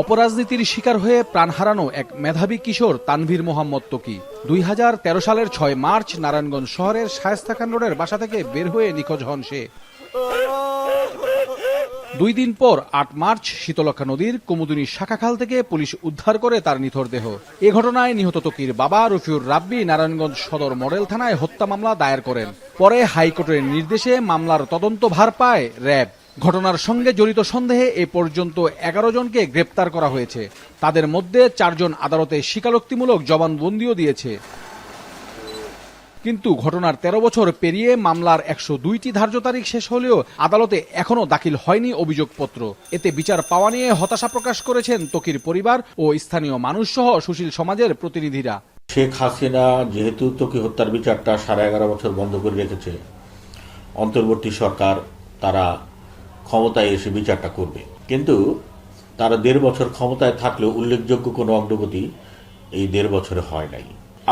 অপরাজনীতির শিকার হয়ে প্রাণ হারানো এক মেধাবী কিশোর তানভীর মোহাম্মদ ত্বকি 2013 সালের 6 মার্চ নারায়ণগঞ্জ শহরের শায়েস্তা খান রোডের বাসা থেকে বের হয়ে নিখোঁজ হন সে। 2 দিন পর 8 মার্চ শীতলক্ষা নদীর কুমুদিনী শাখাখাল থেকে পুলিশ উদ্ধার করে তার নিথর দেহ। এ ঘটনায় নিহত ত্বকির বাবা রফিউর রাব্বি নারায়ণগঞ্জ সদর মডেল থানায় হত্যা মামলা দায়ের করেন। পরে হাইকোর্টের নির্দেশে মামলার তদন্ত ভার পায় র্যাব। ঘটনার সঙ্গে জড়িত সন্দেহে এ পর্যন্ত 11 জনকে গ্রেপ্তার করা হয়েছে। তাদের মধ্যে 4 জন আদালতে স্বীকারোক্তিমূলক জবানবন্দিও দিয়েছে। কিন্তু ঘটনার 13 বছর পেরিয়ে মামলার 102টি ধার্য তারিখ শেষ হলেও আদালতে এখনো দাখিল হয়নি অভিযোগপত্র। এতে বিচার পাওয়া নিয়ে হতাশা প্রকাশ করেছেন ত্বকির পরিবার ও স্থানীয় মানুষ সহ সুশীল সমাজের প্রতিনিধিরা। শেখ হাসিনা যেহেতু ত্বকি হত্যার বিচারটা 11.5 বছর বন্ধ করে রেখেছে, অন্তর্বর্তী সরকার তারা ক্ষমতায় এসে বিচারটা করবে, কিন্তু তারা 1.5 বছর ক্ষমতায় থাকলেও উল্লেখযোগ্য কোনো অগ্রগতি এই 1.5 বছরে হয় নাই।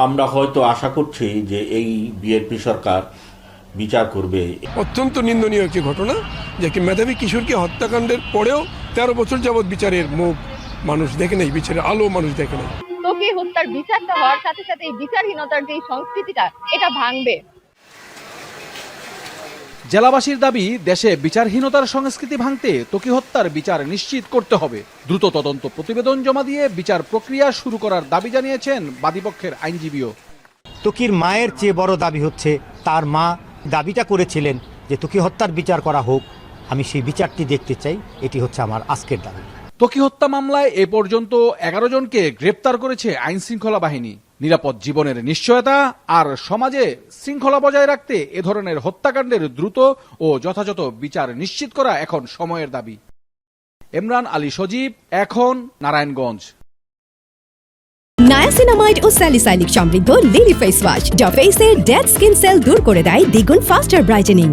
আমরা হয়তো আশা করছি যে এই বিএনপি সরকার বিচার করবে। অত্যন্ত নিন্দনীয় একটি ঘটনা, যে একটি মেধাবী কিশোরকে হত্যাকাণ্ডের পরেও 13 বছর যাবৎ বিচারের মুখ মানুষ দেখে নেই, বিচারের আলো মানুষ দেখে নেই। ত্বকি হত্যার বিচারটা হওয়ার সাথে সাথে এই বিচারহীনতার যে সংস্কৃতিটা, এটা ভাঙবে। জেলাবাসীর দাবি, দেশে বিচারহীনতার সংস্কৃতি ভাঙতে ত্বকি হত্যার বিচার নিশ্চিত করতে হবে। দ্রুত তদন্ত প্রতিবেদন জমা দিয়ে বিচার প্রক্রিয়া শুরু করার দাবি জানিয়েছেন বাদীপক্ষের আইনজীবীও। ত্বকির মায়ের চেয়ে বড় দাবি হচ্ছে, তার মা দাবিটা করেছিলেন যে ত্বকি হত্যার বিচার করা হোক, আমি সেই বিচারটি দেখতে চাই। এটি হচ্ছে আমার আজকের দাবি। ত্বকি হত্যা মামলায় এ পর্যন্ত 11 জনকে গ্রেপ্তার করেছে আইন শৃঙ্খলা বাহিনী। নিরাপদ জীবনের নিশ্চয়তা আর সমাজে শৃঙ্খলা বজায় রাখতে এ ধরনের হত্যাকাণ্ডের দ্রুত ও যথাযথ বিচার নিশ্চিত করা এখন সময়ের দাবি। ইমরান আলী সজীব, এখন, নারায়ণগঞ্জ। নায়াসিনামাইড ও স্যালিসাইলিক সমৃদ্ধ লিলি ফেস ওয়াশ, যা ফেসের ডেড স্কিন সেল দূর করে দেয় দ্বিগুণ ফাস্টার ব্রাইটেনিং।